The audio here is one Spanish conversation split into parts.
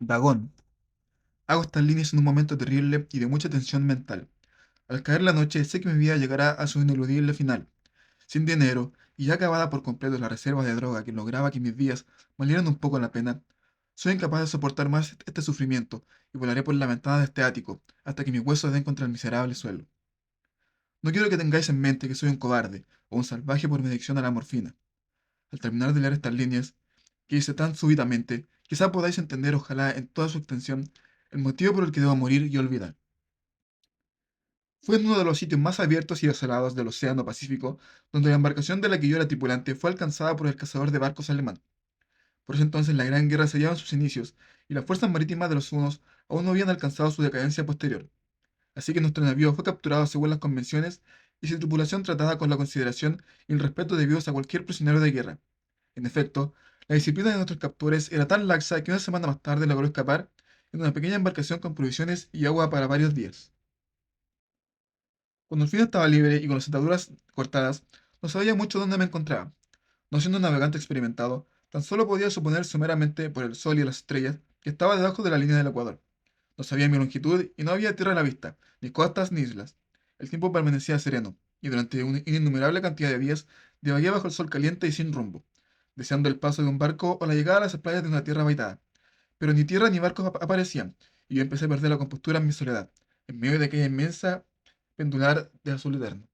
Vagón. Hago estas líneas en un momento terrible y de mucha tensión mental. Al caer la noche, sé que mi vida llegará a su ineludible final. Sin dinero, y ya acabada por completo la reserva de droga que lograba que mis días valieran un poco la pena, soy incapaz de soportar más este sufrimiento y volaré por la ventana de este ático hasta que mis huesos den contra el miserable suelo. No quiero que tengáis en mente que soy un cobarde o un salvaje por mi adicción a la morfina. Al terminar de leer estas líneas, que hice tan súbitamente, quizá podáis entender, ojalá en toda su extensión, el motivo por el que debo morir y olvidar. Fue en uno de los sitios más abiertos y desolados del Océano Pacífico, donde la embarcación de la que yo era tripulante fue alcanzada por el cazador de barcos alemán. Por ese entonces la Gran Guerra se hallaba en sus inicios, y las fuerzas marítimas de los hunos aún no habían alcanzado su decadencia posterior. Así que nuestro navío fue capturado según las convenciones y su tripulación tratada con la consideración y el respeto debidos a cualquier prisionero de guerra. En efecto, la disciplina de nuestros captores era tan laxa que una semana más tarde logró escapar en una pequeña embarcación con provisiones y agua para varios días. Cuando el fin estaba libre y con las ataduras cortadas, no sabía mucho dónde me encontraba. No siendo un navegante experimentado, tan solo podía suponer someramente por el sol y las estrellas que estaba debajo de la línea del Ecuador. No sabía mi longitud y no había tierra a la vista, ni costas ni islas. El tiempo permanecía sereno, y durante una innumerable cantidad de días divagué bajo el sol caliente y sin rumbo, deseando el paso de un barco o la llegada a las playas de una tierra habitada. Pero ni tierra ni barcos aparecían, y yo empecé a perder la compostura en mi soledad, en medio de aquella inmensa pendular de azul eterno.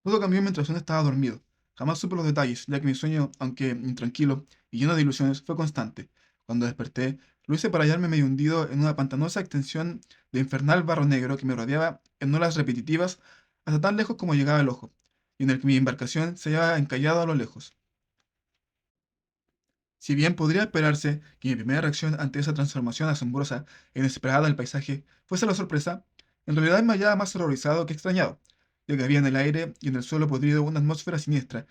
Todo cambió mientras aún estaba dormido. Jamás supe los detalles, ya que mi sueño, aunque intranquilo y lleno de ilusiones, fue constante. Cuando desperté, lo hice para hallarme medio hundido en una pantanosa extensión de infernal barro negro que me rodeaba en olas repetitivas hasta tan lejos como llegaba el ojo, y en el que mi embarcación se hallaba encallada a lo lejos. Si bien podría esperarse que mi primera reacción ante esa transformación asombrosa e inesperada del paisaje fuese la sorpresa, en realidad me hallaba más horrorizado que extrañado, ya que había en el aire y en el suelo podrido una atmósfera siniestra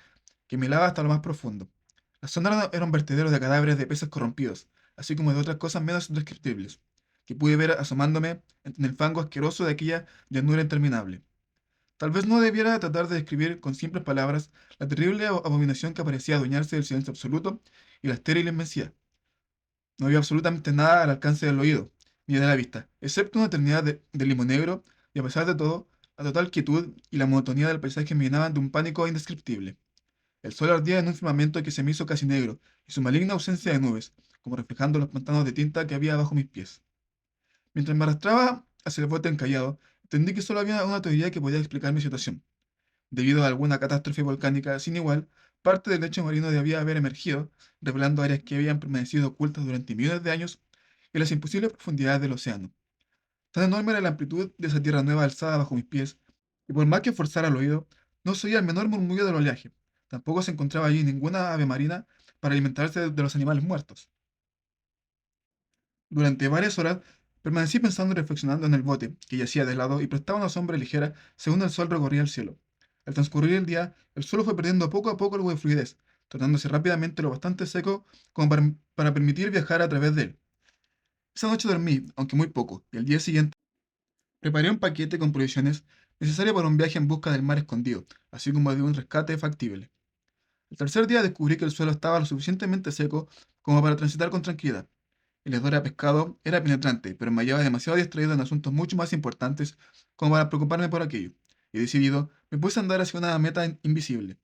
que me helaba hasta lo más profundo. La zona era un vertedero de cadáveres de peces corrompidos, así como de otras cosas menos descriptibles, que pude ver asomándome en el fango asqueroso de aquella llanura interminable. Tal vez no debiera tratar de describir con simples palabras la terrible abominación que parecía adueñarse del silencio absoluto y la estéril inmensidad. No había absolutamente nada al alcance del oído, ni de la vista, excepto una eternidad de limo negro, y a pesar de todo, la total quietud y la monotonía del paisaje me llenaban de un pánico indescriptible. El sol ardía en un firmamento que se me hizo casi negro, y su maligna ausencia de nubes, como reflejando los pantanos de tinta que había bajo mis pies. Mientras me arrastraba hacia el bote encallado, entendí que solo había una teoría que podía explicar mi situación. Debido a alguna catástrofe volcánica sin igual, parte del lecho marino debía haber emergido, revelando áreas que habían permanecido ocultas durante millones de años en las imposibles profundidades del océano. Tan enorme era la amplitud de esa tierra nueva alzada bajo mis pies, que por más que forzara el oído, no se oía el menor murmullo del oleaje. Tampoco se encontraba allí ninguna ave marina para alimentarse de los animales muertos. Durante varias horas permanecí pensando y reflexionando en el bote, que yacía de lado y prestaba una sombra ligera según el sol recorría el cielo. Al transcurrir el día, el suelo fue perdiendo poco a poco algo de fluidez, tornándose rápidamente lo bastante seco como para permitir viajar a través de él. Esa noche dormí, aunque muy poco, y al día siguiente preparé un paquete con provisiones necesarias para un viaje en busca del mar escondido, así como de un rescate factible. El tercer día descubrí que el suelo estaba lo suficientemente seco como para transitar con tranquilidad. El hedor a pescado era penetrante, pero me hallaba demasiado distraído en asuntos mucho más importantes como para preocuparme por aquello. Y decidido, me puse a andar hacia una meta invisible.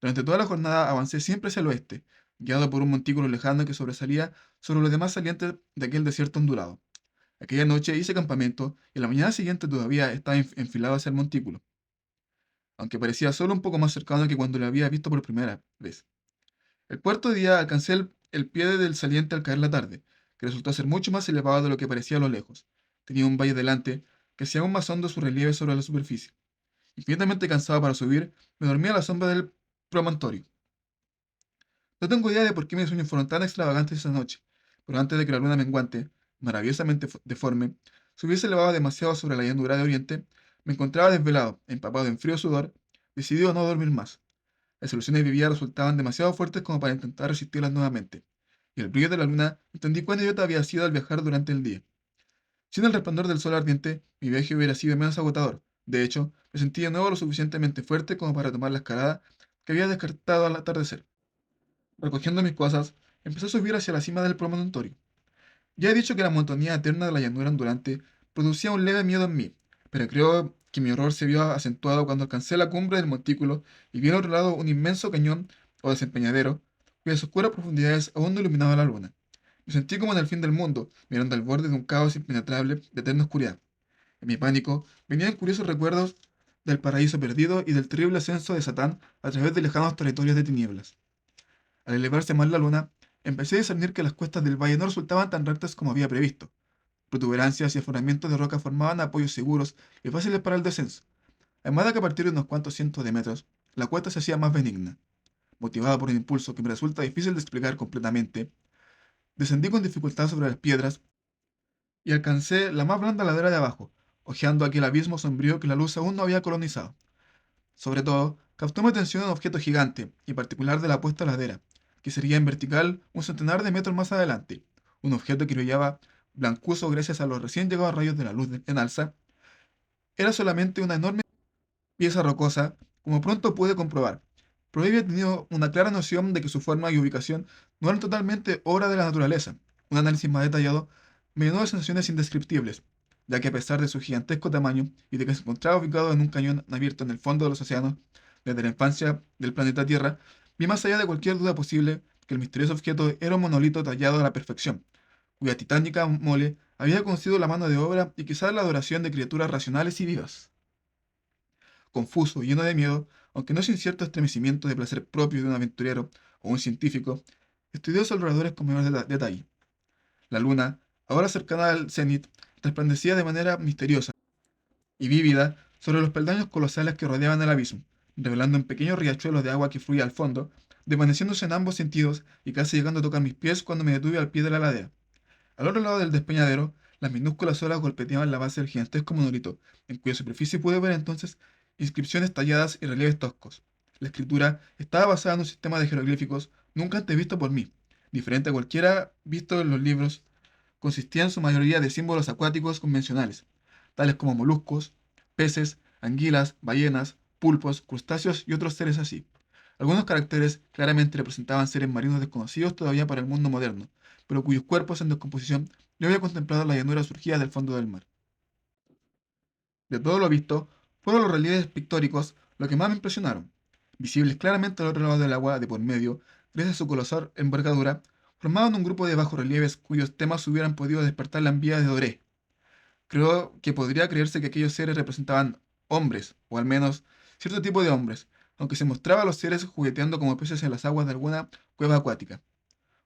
Durante toda la jornada avancé siempre hacia el oeste, guiado por un montículo lejano que sobresalía sobre los demás salientes de aquel desierto ondulado. Aquella noche hice campamento y la mañana siguiente todavía estaba enfilado hacia el montículo, aunque parecía solo un poco más cercano que cuando lo había visto por primera vez. El cuarto día alcancé el pie del saliente al caer la tarde, que resultó ser mucho más elevado de lo que parecía a lo lejos. Tenía un valle delante, que hacía aún más hondo su relieve sobre la superficie. Infinitamente cansado para subir, me dormí a la sombra del promontorio. No tengo idea de por qué mis sueños fueron tan extravagantes esa noche, pero antes de que la luna menguante, maravillosamente deforme, se hubiese elevado demasiado sobre la llanura de Oriente, me encontraba desvelado, empapado en frío sudor, decidido a no dormir más. Las ilusiones de vida resultaban demasiado fuertes como para intentar resistirlas nuevamente, y el brillo de la luna entendí cuán idiota había sido al viajar durante el día. Sin el resplandor del sol ardiente, mi viaje hubiera sido menos agotador. De hecho, me sentí de nuevo lo suficientemente fuerte como para tomar la escalada que había descartado al atardecer. Recogiendo mis cosas, empecé a subir hacia la cima del promontorio. Ya he dicho que la monotonía eterna de la llanura ondulante producía un leve miedo en mí, pero creo que mi horror se vio acentuado cuando alcancé la cumbre del montículo y vi al otro lado un inmenso cañón o desempeñadero cuyas oscuras profundidades aún no iluminaba la luna. Me sentí como en el fin del mundo, mirando al borde de un caos impenetrable de eterna oscuridad. En mi pánico venían curiosos recuerdos del paraíso perdido y del terrible ascenso de Satán a través de lejanos territorios de tinieblas. Al elevarse más la luna, empecé a discernir que las cuestas del valle no resultaban tan rectas como había previsto. Protuberancias y afloramientos de roca formaban apoyos seguros y fáciles para el descenso. Además de que a partir de unos cuantos cientos de metros, la cuesta se hacía más benigna. Motivado por un impulso que me resulta difícil de explicar completamente, descendí con dificultad sobre las piedras y alcancé la más blanda ladera de abajo, hojeando aquel abismo sombrío que la luz aún no había colonizado. Sobre todo, captó mi atención un objeto gigante, y particular de la opuesta ladera, que sería en vertical un centenar de metros más adelante. Un objeto que brillaba blancuzo gracias a los recién llegados rayos de la luz en alza. Era solamente una enorme pieza rocosa, como pronto pude comprobar, pero había tenido una clara noción de que su forma y ubicación no eran totalmente obra de la naturaleza. Un análisis más detallado me llenó de sensaciones indescriptibles, ya que a pesar de su gigantesco tamaño y de que se encontraba ubicado en un cañón abierto en el fondo de los océanos, desde la infancia del planeta Tierra, vi más allá de cualquier duda posible que el misterioso objeto era un monolito tallado a la perfección, cuya titánica mole había conocido la mano de obra y quizás la adoración de criaturas racionales y vivas. Confuso y lleno de miedo, aunque no sin cierto estremecimiento de placer propio de un aventurero o un científico, estudió sus alrededores con mayor detalle. La luna, ahora cercana al cenit, resplandecía de manera misteriosa y vívida sobre los peldaños colosales que rodeaban el abismo, revelando un pequeño riachuelo de agua que fluía al fondo, desvaneciéndose en ambos sentidos y casi llegando a tocar mis pies cuando me detuve al pie de la ladera. Al otro lado del despeñadero, las minúsculas olas golpeteaban la base del gigantesco monolito, en cuya superficie pude ver entonces inscripciones talladas y relieves toscos. La escritura estaba basada en un sistema de jeroglíficos nunca antes visto por mí, diferente a cualquiera visto en los libros. Consistía en su mayoría de símbolos acuáticos convencionales, tales como moluscos, peces, anguilas, ballenas, pulpos, crustáceos y otros seres así. Algunos caracteres claramente representaban seres marinos desconocidos todavía para el mundo moderno, pero cuyos cuerpos en descomposición yo había contemplado en la llanura surgida del fondo del mar. De todo lo visto, fueron los relieves pictóricos lo que más me impresionaron. Visibles claramente al otro lado del agua de por medio, gracias a su colosal envergadura, formaban un grupo de bajorrelieves cuyos temas hubieran podido despertar la envidia de Doré. Creo que podría creerse que aquellos seres representaban hombres, o al menos cierto tipo de hombres, aunque se mostraba a los seres jugueteando como peces en las aguas de alguna cueva acuática,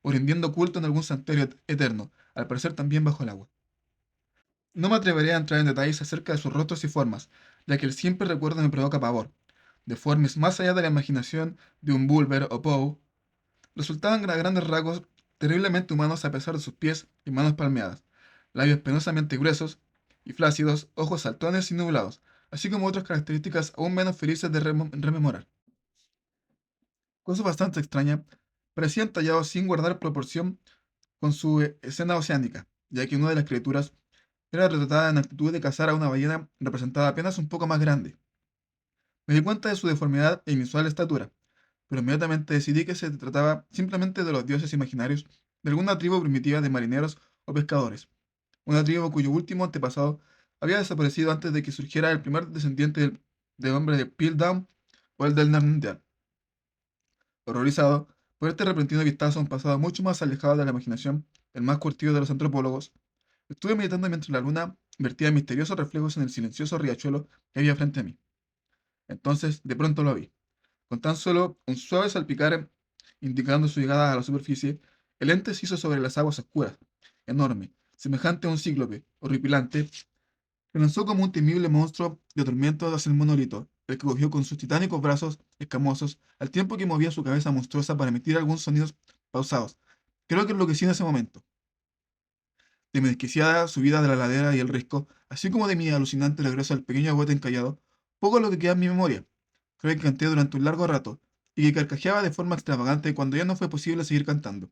o rindiendo culto en algún santuario eterno, al parecer también bajo el agua. No me atreveré a entrar en detalles acerca de sus rostros y formas, ya que el simple recuerdo me provoca pavor. Deformes más allá de la imaginación de un Bulwer o Poe, resultaban a grandes rasgos terriblemente humanos a pesar de sus pies y manos palmeadas, labios penosamente gruesos y flácidos, ojos saltones y nublados, así como otras características aún menos felices de rememorar. Cosa bastante extraña, parecían tallados sin guardar proporción con su escena oceánica, ya que una de las criaturas era retratada en actitud de cazar a una ballena representada apenas un poco más grande. Me di cuenta de su deformidad e inusual estatura, pero inmediatamente decidí que se trataba simplemente de los dioses imaginarios de alguna tribu primitiva de marineros o pescadores, una tribu cuyo último antepasado había desaparecido antes de que surgiera el primer descendiente del hombre de Piltdown o el del Narnial. Horrorizado por este repentino vistazo a un pasado mucho más alejado de la imaginación del más curtido de los antropólogos, estuve meditando mientras la luna vertía misteriosos reflejos en el silencioso riachuelo que había frente a mí. Entonces, de pronto lo vi. Con tan solo un suave salpicar indicando su llegada a la superficie, el ente se hizo sobre las aguas oscuras, enorme, semejante a un cíclope, horripilante, que lanzó como un temible monstruo de tormento hacia el monolito, el que cogió con sus titánicos brazos escamosos, al tiempo que movía su cabeza monstruosa para emitir algunos sonidos pausados. Creo que enloquecí en ese momento. De mi desquiciada subida de la ladera y el risco, así como de mi alucinante regreso al pequeño bote encallado, poco es lo que queda en mi memoria. Creo que canté durante un largo rato, y que carcajeaba de forma extravagante cuando ya no fue posible seguir cantando.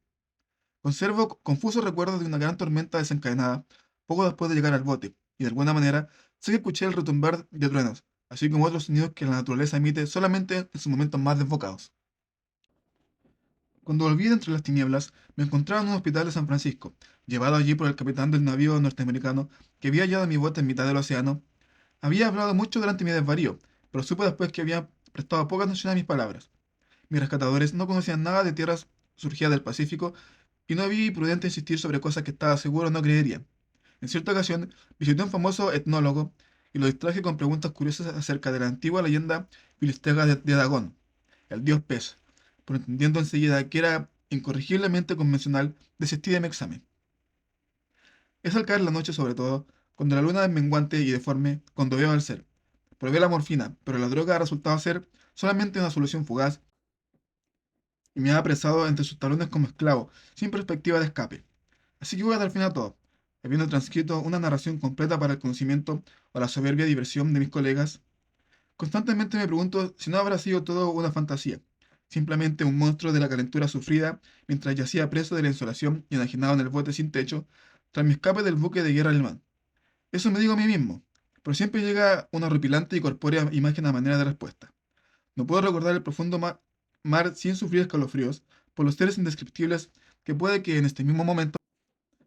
Conservo confusos recuerdos de una gran tormenta desencadenada poco después de llegar al bote, y de alguna manera sé que escuché el retumbar de truenos, así como otros sonidos que la naturaleza emite solamente en sus momentos más desbocados. Cuando volví de entre las tinieblas, me encontraba en un hospital de San Francisco, llevado allí por el capitán del navío norteamericano que había hallado mi bote en mitad del océano. Había hablado mucho durante mi desvarío, pero supe después que había prestado poca atención a mis palabras. Mis rescatadores no conocían nada de tierras surgidas del Pacífico y no vi prudente insistir sobre cosas que estaba seguro no creerían. En cierta ocasión, visité a un famoso etnólogo y lo distraje con preguntas curiosas acerca de la antigua leyenda filistega de Dagón, el dios pez, pero entendiendo enseguida que era incorrigiblemente convencional, desistí de mi examen. Es al caer la noche sobre todo, cuando la luna es menguante y deforme, cuando veo al ser. Probé la morfina, pero la droga ha resultado ser solamente una solución fugaz y me ha apresado entre sus talones como esclavo, sin perspectiva de escape. Así que voy a dar fin a todo, habiendo transcrito una narración completa para el conocimiento o la soberbia diversión de mis colegas. Constantemente me pregunto si no habrá sido todo una fantasía, simplemente un monstruo de la calentura sufrida mientras yacía preso de la insolación y enajenado en el bote sin techo, tras mi escape del buque de guerra alemán. Eso me digo a mí mismo, pero siempre llega una horripilante y corpórea imagen a manera de respuesta. No puedo recordar el profundo mar sin sufrir escalofríos por los seres indescriptibles que puede que en este mismo momento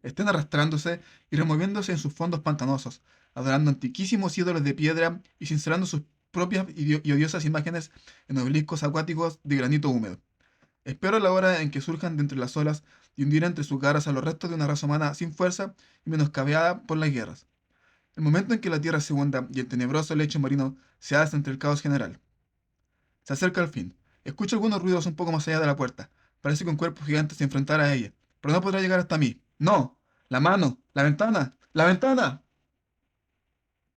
estén arrastrándose y removiéndose en sus fondos pantanosos, adorando antiquísimos ídolos de piedra y cincelando sus propias y odiosas imágenes en obeliscos acuáticos de granito húmedo. Espero la hora en que surjan de entre las olas y hundir entre sus garras a los restos de una raza humana sin fuerza y menoscabeada por las guerras. El momento en que la tierra se hunda y el tenebroso lecho marino se alza entre el caos general. Se acerca el fin. Escucho algunos ruidos un poco más allá de la puerta. Parece que un cuerpo gigante se enfrentara a ella, pero no podrá llegar hasta mí. ¡No! ¡La mano! ¡La ventana! ¡La ventana!